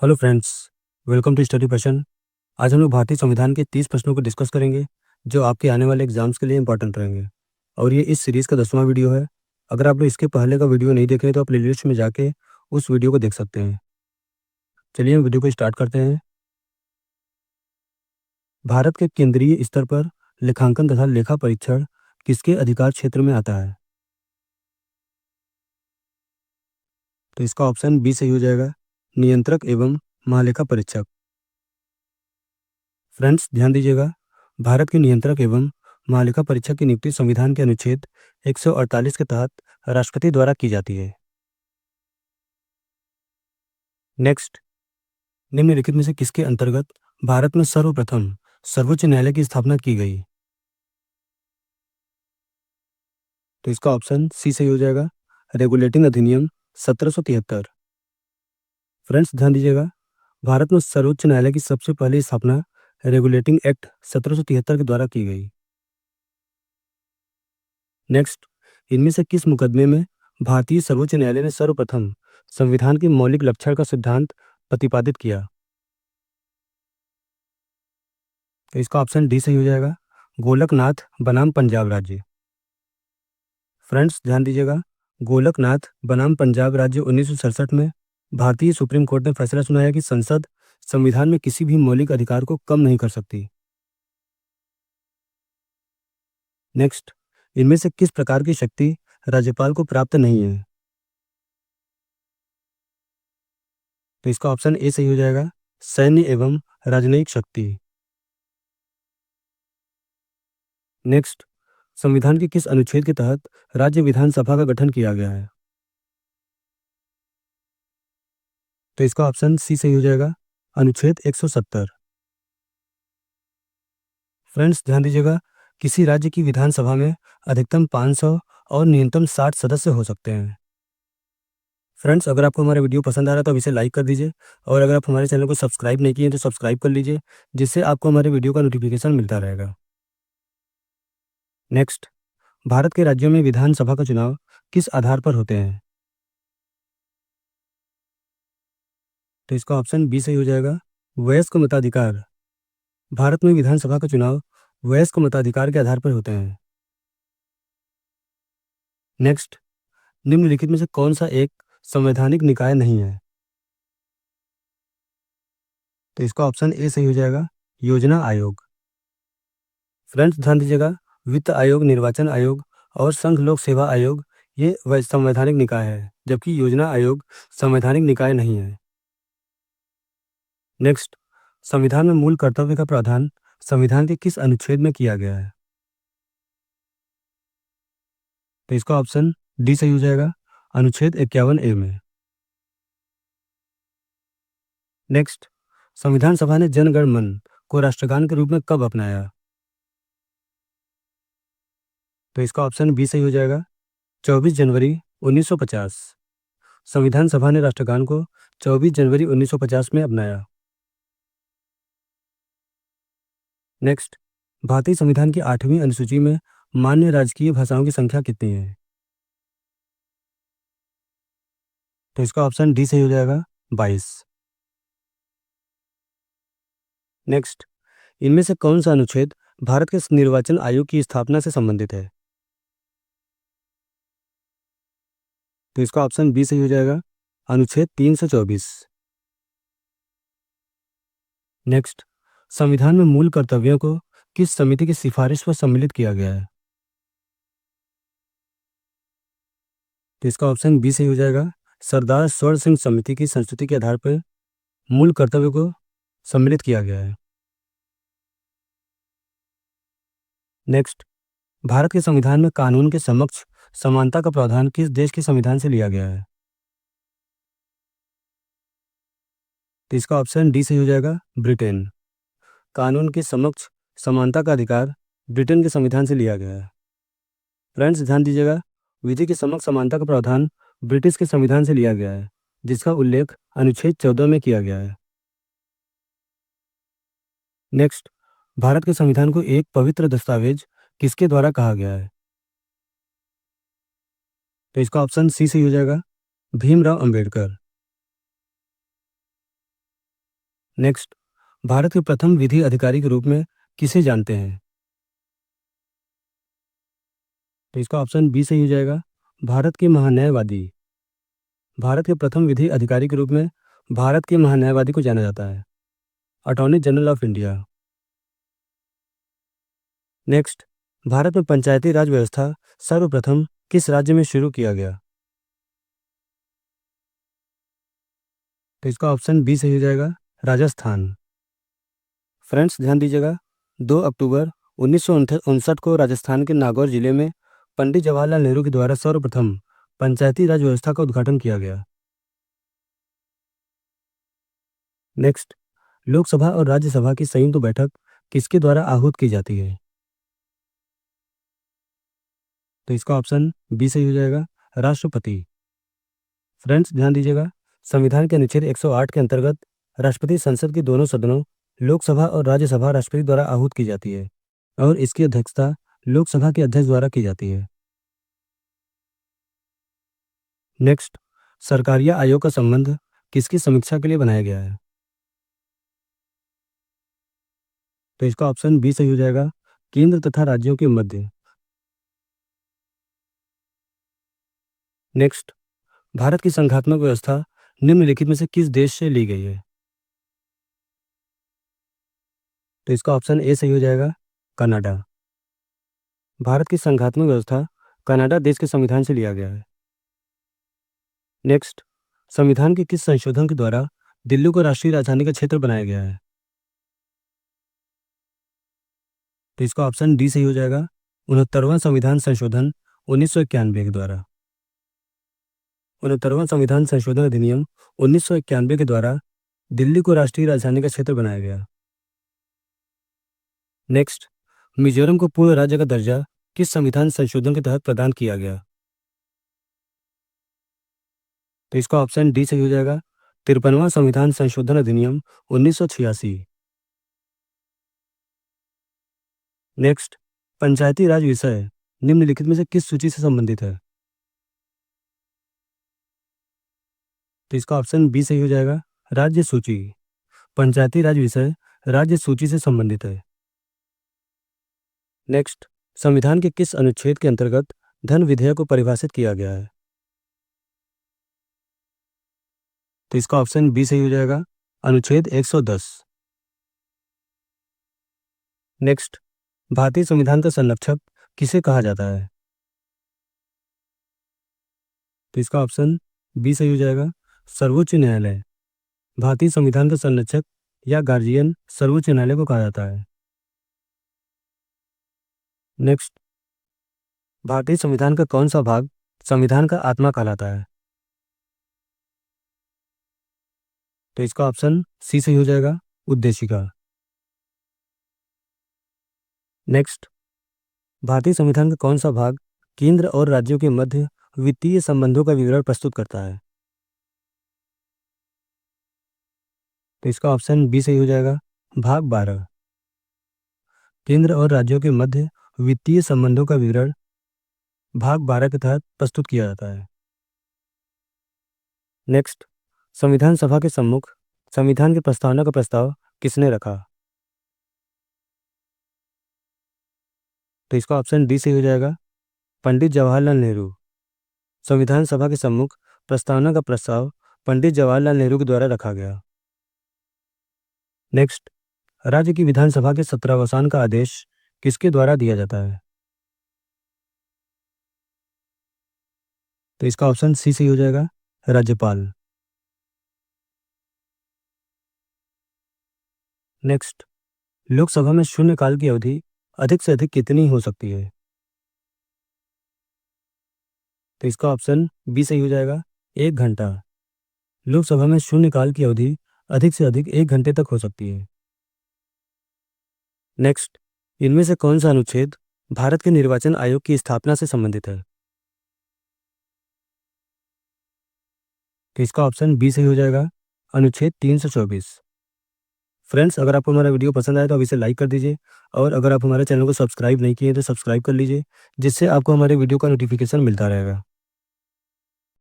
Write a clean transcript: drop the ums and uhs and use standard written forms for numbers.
Hello friends, welcome to study passion. आज हम लोग भारतीय संविधान के 30 प्रश्नों को डिस्कस करेंगे जो आपके आने वाले एग्जाम्स के लिए इंपॉर्टेंट रहेंगे। और ये इस सीरीज़ का 10वां वीडियो है। अगर आप लोग इसके पहले का वीडियो नहीं देख रहे तो आप प्लेलिस्ट में जाके उस वीडियो को देख सकते हैं। चलिए हम वीडियो को स्टार्ट करते हैं। भारत के केंद्रीय स्तर पर लेखांकन तथा लेखा परीक्षण किसके अधिकार क्षेत्र में आता है? तो इसका ऑप्शन बी सही हो जाएगा, नियंत्रक एवं महालेखा परीक्षक। फ्रेंड्स ध्यान दीजिएगा, भारत के नियंत्रक एवं महालेखा परीक्षक की नियुक्ति संविधान के अनुच्छेद 148 के तहत राष्ट्रपति द्वारा की जाती है। नेक्स्ट, निम्नलिखित में से किसके अंतर्गत भारत में सर्वप्रथम सर्वोच्च न्यायालय की स्थापना की गई? तो इसका ऑप्शन सी सही हो जाएगा, रेगुलेटिंग अधिनियम 1773। फ्रेंड्स ध्यान दीजिएगा, भारत में सर्वोच्च न्यायालय की सबसे पहली स्थापना रेगुलेटिंग एक्ट 1773 के द्वारा की गई। नेक्स्ट, इनमें से किस मुकदमे में भारतीय सर्वोच्च न्यायालय ने सर्वप्रथम संविधान के मौलिक लक्षण का सिद्धांत प्रतिपादित किया? तो इसका ऑप्शन डी सही हो जाएगा, गोलकनाथ बनाम पंजाब राज्य। फ्रेंड्स ध्यान दीजिएगा, गोलकनाथ बनाम पंजाब राज्य 1967 में भारतीय सुप्रीम कोर्ट ने फैसला सुनाया कि संसद संविधान में किसी भी मौलिक अधिकार को कम नहीं कर सकती। नेक्स्ट, इनमें से किस प्रकार की शक्ति राज्यपाल को प्राप्त नहीं है? तो इसका ऑप्शन ए सही हो जाएगा, सैन्य एवं राजनयिक शक्ति। नेक्स्ट, संविधान के किस अनुच्छेद के तहत राज्य विधानसभा का गठन किया गया है? तो इसका ऑप्शन सी सही हो जाएगा, अनुच्छेद 170। फ्रेंड्स ध्यान दीजिएगा, किसी राज्य की विधानसभा में अधिकतम 500 और न्यूनतम 60 सदस्य हो सकते हैं। फ्रेंड्स अगर आपको हमारा वीडियो पसंद आ रहा है तो अब इसे लाइक कर दीजिए, और अगर आप हमारे चैनल को सब्सक्राइब नहीं किए हैं तो सब्सक्राइब कर लीजिए, जिससे आपको हमारे वीडियो का नोटिफिकेशन मिलता रहेगा। नेक्स्ट, भारत के राज्यों में विधानसभा का चुनाव किस आधार पर होते हैं? तो इसका ऑप्शन बी सही हो जाएगा, वयस्क मताधिकार। भारत में विधानसभा का चुनाव वयस्क मताधिकार के आधार पर होते हैं। नेक्स्ट, निम्नलिखित में से कौन सा एक संवैधानिक निकाय नहीं है? तो इसका ऑप्शन ए सही हो जाएगा, योजना आयोग। फ्रेंड्स ध्यान दीजिएगा, वित्त आयोग, निर्वाचन आयोग और संघ लोक सेवा आयोग ये संवैधानिक निकाय है, जबकि योजना आयोग संवैधानिक निकाय नहीं है। नेक्स्ट, संविधान में मूल कर्तव्य का प्रावधान संविधान के किस अनुच्छेद में किया गया है? तो इसका ऑप्शन डी सही हो जाएगा, अनुच्छेद 51A में। नेक्स्ट, संविधान सभा ने जन गण मन को राष्ट्रगान के रूप में कब अपनाया? तो इसका ऑप्शन बी सही हो जाएगा, 24 जनवरी 1950। संविधान सभा ने राष्ट्रगान को 24 जनवरी 1950 में अपनाया। नेक्स्ट, भारतीय संविधान की 8वीं अनुसूची में मान्य राजकीय भाषाओं की संख्या कितनी है? तो इसका ऑप्शन डी सही हो जाएगा, 22। नेक्स्ट, इनमें से कौन सा अनुच्छेद भारत के निर्वाचन आयोग की स्थापना से संबंधित है? तो इसका ऑप्शन बी सही हो जाएगा, अनुच्छेद 324। नेक्स्ट, संविधान में मूल कर्तव्यों को किस समिति की सिफारिश पर सम्मिलित किया गया है? तो इसका ऑप्शन बी सही हो जाएगा, सरदार स्वर्ण सिंह समिति की संस्तुति के आधार पर मूल कर्तव्य को सम्मिलित किया गया है। नेक्स्ट, भारत के संविधान में कानून के समक्ष समानता का प्रावधान किस देश के संविधान से लिया गया है? तो इसका ऑप्शन डी सही हो जाएगा, ब्रिटेन। कानून के समक्ष समानता का अधिकार ब्रिटेन के संविधान से लिया गया है। फ्रेंड्स ध्यान दीजिएगा, विधि के समक्ष समानता का प्रावधान ब्रिटिश के संविधान से लिया गया है, जिसका उल्लेख अनुच्छेद 14 में किया गया है। नेक्स्ट, भारत के संविधान को एक पवित्र दस्तावेज किसके द्वारा कहा गया है? तो इसका ऑप्शन सी सही हो जाएगा, भीमराव अंबेडकर। नेक्स्ट, भारत के प्रथम विधि अधिकारी के रूप में किसे जानते हैं? तो इसका ऑप्शन बी सही हो जाएगा, भारत के महान्यायवादी। भारत के प्रथम विधि अधिकारी के रूप में भारत के महान्यायवादी को जाना जाता है, attorney general of India. Next, Bharat में पंचायती राज व्यवस्था सर्वप्रथम किस राज्य में शुरू किया गया? तो इसका ऑप्शन बी सही हो जाएगा, राजस्थान। फ्रेंड्स ध्यान दीजिएगा, 2 अक्टूबर 1959 को राजस्थान के नागौर जिले में पंडित जवाहरलाल नेहरू के द्वारा सर्वप्रथम पंचायती राज व्यवस्था का उद्घाटन किया गया। नेक्स्ट, लोकसभा और राज्यसभा की संयुक्त बैठक किसके द्वारा आहूत की जाती है? तो इसका ऑप्शन बी सही हो जाएगा, राष्ट्रपति। फ्रेंड्स ध्यान दीजिएगा, संविधान के अनुच्छेद 108 के अंतर्गत राष्ट्रपति संसद के दोनों सदनों लोकसभा और राज्यसभा राष्ट्रपति द्वारा आहूत की जाती है और इसकी अध्यक्षता लोकसभा के अध्यक्ष द्वारा की जाती है। नेक्स्ट, सरकारिया आयोग का संबंध किसकी समीक्षा के लिए बनाया गया है? तो इसका ऑप्शन बी सही हो जाएगा, केंद्र तथा राज्यों के मध्य। नेक्स्ट, भारत की संघात्मक व्यवस्था निम्नलिखित में से किस देश से ली गई है? तो इसका ऑप्शन ए सही हो जाएगा, कनाडा। भारत की संघात्मक व्यवस्था कनाडा देश के संविधान से लिया गया है। नेक्स्ट, संविधान के किस संशोधन के द्वारा दिल्ली को राष्ट्रीय राजधानी का क्षेत्र बनाया गया है? तो इसका ऑप्शन डी सही हो जाएगा, 69वां संविधान संशोधन 1991 के द्वारा। 69वां संविधान संशोधन अधिनियम 1991 के द्वारा दिल्ली को राष्ट्रीय राजधानी का क्षेत्र बनाया गया। नेक्स्ट, मिजोरम को पूर्ण राज्य का दर्जा किस संविधान संशोधन के तहत प्रदान किया गया? तो इसका ऑप्शन डी सही हो जाएगा, 53वां संविधान संशोधन अधिनियम 1986। नेक्स्ट, पंचायती राज विषय निम्नलिखित में से किस सूची से संबंधित है? तो इसका ऑप्शन बी सही हो जाएगा, राज्य सूची। पंचायती राज विषय राज्य सूची से संबंधित है। नेक्स्ट, संविधान के किस अनुच्छेद के अंतर्गत धन विधेयक को परिभाषित किया गया है? तो इसका ऑप्शन बी सही हो जाएगा, अनुच्छेद 110। नेक्स्ट, भारतीय संविधान का संरक्षक किसे कहा जाता है? तो इसका ऑप्शन बी सही हो जाएगा, सर्वोच्च न्यायालय। भारतीय संविधान का संरक्षक या गार्जियन सर्वोच्च न्यायालय को कहा जाता है। नेक्स्ट, भारतीय संविधान का कौन सा भाग संविधान का आत्मा कहलाता है? तो इसका ऑप्शन सी सही हो जाएगा, उद्देशिका। नेक्स्ट, भारतीय संविधान का कौन सा भाग केंद्र और राज्यों के मध्य वित्तीय संबंधों का विवरण प्रस्तुत करता है? तो इसका ऑप्शन बी सही हो जाएगा, भाग 12। केंद्र और राज्यों के मध्य वित्तीय संबंधों का विवरण भाग 12 के तहत प्रस्तुत किया जाता है। नेक्स्ट, संविधान सभा के सम्मुख संविधान की प्रस्तावना का प्रस्ताव किसने रखा? तो इसका ऑप्शन डी सही हो जाएगा, पंडित जवाहरलाल नेहरू। संविधान सभा के सम्मुख प्रस्तावना का प्रस्ताव पंडित जवाहरलाल नेहरू के द्वारा रखा गया। नेक्स्ट, राज्य की विधानसभा के सत्रावसान का आदेश किसके द्वारा दिया जाता है? तो इसका ऑप्शन सी सही हो जाएगा, राज्यपाल। नेक्स्ट, लोकसभा में शून्यकाल की अवधि अधिक से अधिक कितनी हो सकती है? तो इसका ऑप्शन बी सही हो जाएगा, 1 घंटा। लोकसभा में शून्यकाल की अवधि अधिक से अधिक 1 घंटे तक हो सकती है। नेक्स्ट, इनमें से कौन सा अनुच्छेद भारत के निर्वाचन आयोग की स्थापना से संबंधित है? तो इसका ऑप्शन बी सही हो जाएगा, अनुच्छेद 324। फ्रेंड्स, अगर आपको हमारा वीडियो पसंद आए तो अब इसे लाइक कर दीजिए और अगर आप हमारे चैनल को सब्सक्राइब नहीं किए तो सब्सक्राइब कर लीजिए, जिससे आपको हमारे वीडियो का नोटिफिकेशन मिलता रहेगा।